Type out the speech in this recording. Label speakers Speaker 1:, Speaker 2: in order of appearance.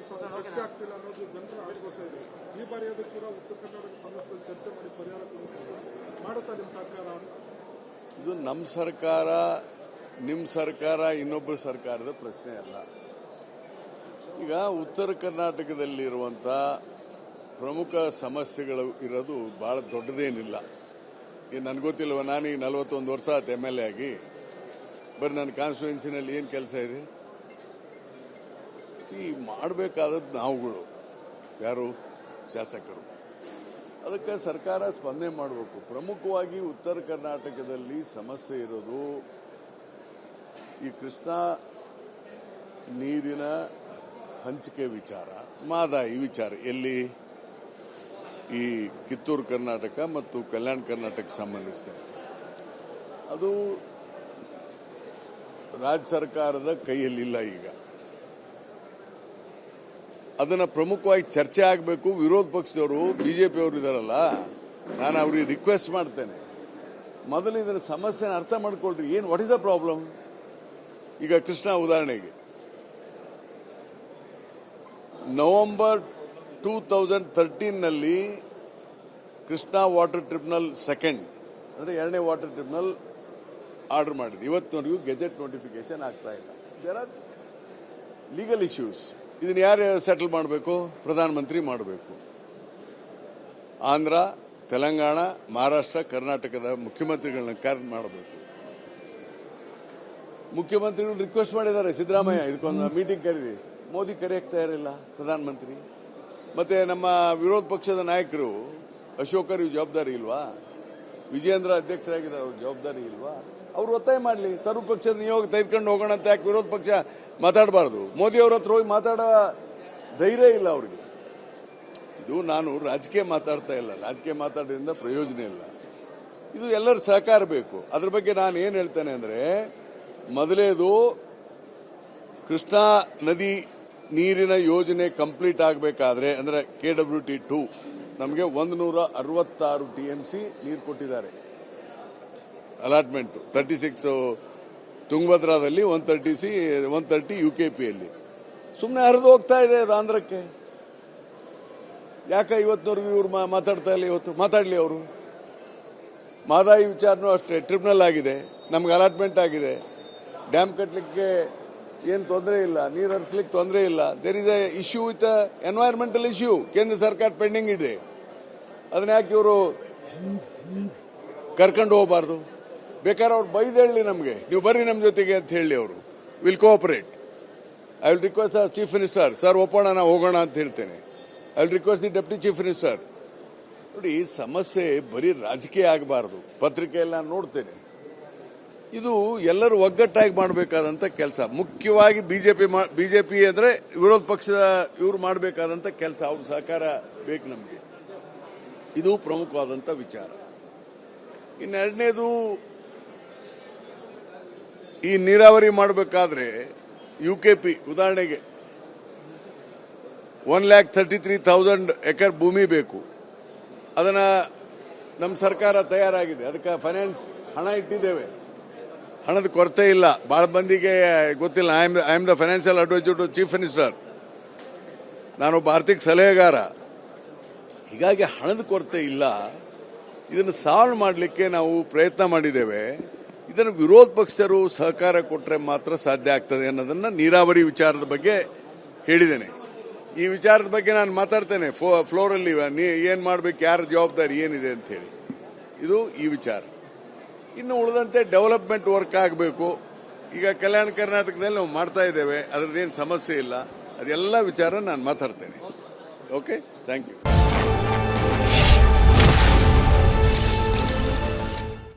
Speaker 1: ಸರಿಯಾಗಿ ಚರ್ಚೆ ಆಗ್ತಿಲ್ಲ ಅನ್ನೋದು ಜನರ ಆಕ್ರೋಶ ಇದೆ. ಈ ಬಾರಿ ಅದು ಕೂಡ ಉತ್ತರ ಕರ್ನಾಟಕ ಸಮಸ್ಯೆ ಚರ್ಚೆ ಮಾಡಿ ಪರಿಹಾರ ಮಾಡುತ್ತಾ ನಿಮ್ಮ ಸರ್ಕಾರ ಅಂತ.
Speaker 2: ಇದು ನಮ್ಮ ಸರ್ಕಾರ ನಿಮ್ಮ ಸರ್ಕಾರ ಇನ್ನೊಬ್ಬರ ಸರ್ಕಾರದ ಪ್ರಶ್ನೆ ಅಲ್ಲ. ಈಗ ಉತ್ತರ ಕರ್ನಾಟಕದಲ್ಲಿರುವಂಥ ಪ್ರಮುಖ ಸಮಸ್ಯೆಗಳು ಇರೋದು ಭಾಳ ದೊಡ್ಡದೇನಿಲ್ಲ. ಈಗ ನನಗೆ ಗೊತ್ತಿಲ್ವ, ನಾನೀಗ 41 ವರ್ಷ ಆಯ್ತು MLA ಆಗಿ. ಬರೀ ನನ್ನ ಕಾನ್ಸ್ಟಿಟ್ಯೂನ್ಸಿನಲ್ಲಿ ಏನು ಕೆಲಸ ಇದೆ? ಮಾಡಬೇಕಾದದ್ದು ನಾವುಗಳು, ಯಾರು ಶಾಸಕರು. ಅದಕ್ಕೆ ಸರ್ಕಾರ ಸ್ಪಂದನೆ ಮಾಡಬೇಕು. ಪ್ರಮುಖವಾಗಿ ಉತ್ತರ ಕರ್ನಾಟಕದಲ್ಲಿ ಸಮಸ್ಯೆ ಇರೋದು ಈ ಕೃಷ್ಣಾ ನೀರಿನ ಹಂಚಿಕೆ ವಿಚಾರ, ಮಾದಾಯಿ ವಿಚಾರ. ಎಲ್ಲಿ? ಈ ಕಿತ್ತೂರು ಕರ್ನಾಟಕ ಮತ್ತು ಕಲ್ಯಾಣ ಕರ್ನಾಟಕಕ್ಕೆ ಸಂಬಂಧಿಸಿದಂತೆ ಅದು ರಾಜ್ಯ ಸರ್ಕಾರದ ಕೈಯಲ್ಲಿಲ್ಲ. ಈಗ ಅದನ್ನು ಪ್ರಮುಖವಾಗಿ ಚರ್ಚೆ ಆಗಬೇಕು. ವಿರೋಧ ಪಕ್ಷದವರು ಬಿಜೆಪಿಯವರು ಇದಾರಲ್ಲ, ನಾನು ಅವ್ರಿಗೆ ರಿಕ್ವೆಸ್ಟ್ ಮಾಡ್ತೇನೆ, ಮೊದಲು ಇದರ ಸಮಸ್ಯೆನ ಅರ್ಥ ಮಾಡ್ಕೊಳ್ರಿ. ಏನು, ವಾಟ್ ಇಸ್ ದ ಪ್ರಾಬ್ಲಮ್? ಈಗ ಕೃಷ್ಣ ಉದಾಹರಣೆಗೆ ನವೆಂಬರ್ 2013ನಲ್ಲಿ ಕೃಷ್ಣಾ ವಾಟರ್ ಟ್ರಿಬ್ಯುನಲ್ ಸೆಕೆಂಡ್ ಅಂದರೆ ಎರಡನೇ ವಾಟರ್ ಟ್ರಿಬ್ಯುನಲ್ ಆರ್ಡರ್ ಮಾಡಿದೆ. ಇವತ್ತಿನವರೆಗೂ ಗೆಜೆಟ್ ನೋಟಿಫಿಕೇಶನ್ ಆಗ್ತಾ ಇಲ್ಲ. There are legal issues. ಇದನ್ನು ಯಾರು ಸೆಟಲ್ ಮಾಡಬೇಕು? ಪ್ರಧಾನಮಂತ್ರಿ ಮಾಡಬೇಕು. ಆಂಧ್ರ, ತೆಲಂಗಾಣ, ಮಹಾರಾಷ್ಟ್ರ, ಕರ್ನಾಟಕದ ಮುಖ್ಯಮಂತ್ರಿಗಳನ್ನ ಕರೆದು ಮಾಡಬೇಕು. ಮುಖ್ಯಮಂತ್ರಿಗಳು ರಿಕ್ವೆಸ್ಟ್ ಮಾಡಿದ್ದಾರೆ, ಸಿದ್ದರಾಮಯ್ಯ ಇದಕ್ಕೊಂದು ಮೀಟಿಂಗ್ ಕರೀರಿ. ಮೋದಿ ಕರೆಯಕ್ಕೆ ತಯಾರಿಲ್ಲ, ಪ್ರಧಾನಮಂತ್ರಿ. ಮತ್ತೆ ನಮ್ಮ ವಿರೋಧ ಪಕ್ಷದ ನಾಯಕರು ಅಶೋಕರ್ ಜವಾಬ್ದಾರಿ ಇಲ್ವಾ? ವಿಜಯೇಂದ್ರ ಅಧ್ಯಕ್ಷರಾಗಿದ್ದಾರೆ, ಅವ್ರ ಜವಾಬ್ದಾರಿ ಇಲ್ವಾ? ಅವ್ರು ಒತ್ತಾಯ ಮಾಡಲಿ, ಸರ್ವಪಕ್ಷದ ನಿಯೋಗ ತೆಗೆದುಕೊಂಡು ಹೋಗೋಣ ಅಂತ. ಯಾಕೆ ವಿರೋಧ ಪಕ್ಷ ಮಾತಾಡಬಾರ್ದು? ಮೋದಿ ಅವ್ರ ಹತ್ರ ಹೋಗಿ ಮಾತಾಡೋ ಧೈರ್ಯ ಇಲ್ಲ ಅವ್ರಿಗೆ. ಇದು ನಾನು ರಾಜಕೀಯ ಮಾತಾಡ್ತಾ ಇಲ್ಲ, ರಾಜಕೀಯ ಮಾತಾಡೋದ್ರಿಂದ ಪ್ರಯೋಜನ ಇಲ್ಲ. ಇದು ಎಲ್ಲರ ಸಹಕಾರ ಬೇಕು. ಅದ್ರ ಬಗ್ಗೆ ನಾನು ಏನು ಹೇಳ್ತೇನೆ ಅಂದರೆ, ಮೊದಲೇದು ಕೃಷ್ಣಾ ನದಿ ನೀರಿನ ಯೋಜನೆ ಕಂಪ್ಲೀಟ್ ಆಗಬೇಕಾದ್ರೆ ಅಂದರೆ KWT2 ನಮಗೆ 166 TMC ನೀರು ಕೊಟ್ಟಿದ್ದಾರೆ. ಅಲಾಟ್ಮೆಂಟ್ 36 ತುಂಗಭದ್ರಾದಲ್ಲಿ, 130 UKPಯಲ್ಲಿ. ಸುಮ್ಮನೆ ಹರಿದು ಹೋಗ್ತಾ ಇದೆ ಅದು ಆಂಧ್ರಕ್ಕೆ. ಯಾಕೆ ಇವತ್ತಿನವರೆಗೂ ಇವ್ರು ಮಾತಾಡ್ತಾ ಇಲ್ಲ? ಇವತ್ತು ಮಾತಾಡಲಿ ಅವರು. ಮಾದಾಯಿ ವಿಚಾರನೂ ಅಷ್ಟೇ, ಟ್ರಿಬ್ಯುನಲ್ ಆಗಿದೆ, ನಮ್ಗೆ ಅಲಾಟ್ಮೆಂಟ್ ಆಗಿದೆ. ಡ್ಯಾಮ್ ಕಟ್ಟಲಿಕ್ಕೆ ಏನು ತೊಂದರೆ ಇಲ್ಲ, ನೀರು ಹರಿಸ್ಲಿಕ್ಕೆ ತೊಂದರೆ ಇಲ್ಲ. There is a issue with environmental issue. ಕೇಂದ್ರ ಸರ್ಕಾರ ಪೆಂಡಿಂಗ್ ಇದೆ. ಅದನ್ನ ಯಾಕೆ ಇವರು ಕರ್ಕೊಂಡು ಹೋಗಬಾರ್ದು? ಬೇಕಾದ್ರೆ ಅವ್ರು ಬೈದೇಳಿ ನಮಗೆ, ನೀವು ಬರ್ರಿ ನಮ್ಮ ಜೊತೆಗೆ ಅಂತ ಹೇಳಿ. ಅವರು will cooperate. I will request the chief minister, sir ಒಪ್ಪೋಣ, ನಾವು ಹೋಗೋಣ ಅಂತ ಹೇಳ್ತೇನೆ. I will request the deputy chief minister. ನೋಡಿ, ಸಮಸ್ಯೆ ಬರೀ ರಾಜಕೀಯ ಆಗಬಾರ್ದು. ಪತ್ರಿಕೆಯೆಲ್ಲ ನೋಡ್ತೇನೆ. ಇದು ಎಲ್ಲರೂ ಒಗ್ಗಟ್ಟಾಗಿ ಮಾಡಬೇಕಾದಂಥ ಕೆಲಸ. ಮುಖ್ಯವಾಗಿ ಬಿಜೆಪಿ ಅಂದರೆ ವಿರೋಧ ಪಕ್ಷದ ಇವರು ಮಾಡಬೇಕಾದಂಥ ಕೆಲಸ. ಅವ್ರ ಸಹಕಾರ ಬೇಕು ನಮಗೆ. ಇದು ಪ್ರಮುಖವಾದಂಥ ವಿಚಾರ. ಇನ್ನೆರಡನೇದು, ಈ ನೀರಾವರಿ ಮಾಡಬೇಕಾದ್ರೆ UKP ಉದಾಹರಣೆಗೆ 1,33,000 ಎಕರ್ ಭೂಮಿ ಬೇಕು. ಅದನ್ನು ನಮ್ಮ ಸರ್ಕಾರ ತಯಾರಾಗಿದೆ. ಅದಕ್ಕೆ ಫೈನಾನ್ಸ್ ಹಣ ಇಟ್ಟಿದ್ದೇವೆ. ಹಣದ ಕೊರತೆ ಇಲ್ಲ. ಭಾಳ ಮಂದಿಗೆ ಗೊತ್ತಿಲ್ಲ. I am the financial advisor to chief minister. ನಾನೊಬ್ಬ ಆರ್ಥಿಕ ಸಲಹೆಗಾರ. ಹೀಗಾಗಿ ಹಣದ ಕೊರತೆ ಇಲ್ಲ. ಇದನ್ನು ಸಾಲ್ವ್ ಮಾಡಲಿಕ್ಕೆ ನಾವು ಪ್ರಯತ್ನ ಮಾಡಿದ್ದೇವೆ. ಇದನ್ನು ವಿರೋಧ ಪಕ್ಷರು ಸಹಕಾರ ಕೊಟ್ಟರೆ ಮಾತ್ರ ಸಾಧ್ಯ ಆಗ್ತದೆ ಅನ್ನೋದನ್ನು ನೀರಾವರಿ ವಿಚಾರದ ಬಗ್ಗೆ ಹೇಳಿದ್ದೇನೆ. ಈ ವಿಚಾರದ ಬಗ್ಗೆ ನಾನು ಮಾತಾಡ್ತೇನೆ ಫ್ಲೋರಲ್ಲಿ. ಏನು ಮಾಡಬೇಕು, ಯಾರ ಜವಾಬ್ದಾರಿ ಏನಿದೆ ಅಂತ ಹೇಳಿ. ಇದು ಈ ವಿಚಾರ. ಇನ್ನು ಉಳಿದಂತೆ ಡೆವಲಪ್ಮೆಂಟ್ ವರ್ಕ್ ಆಗಬೇಕು. ಈಗ ಕಲ್ಯಾಣ ಕರ್ನಾಟಕದಲ್ಲಿ ನಾವು ಮಾಡ್ತಾ ಇದ್ದೇವೆ, ಅದರದ್ದೇನು ಸಮಸ್ಯೆ ಇಲ್ಲ. ಅದೆಲ್ಲ ವಿಚಾರ ನಾನು ಮಾತಾಡ್ತೇನೆ. Okay, thank you.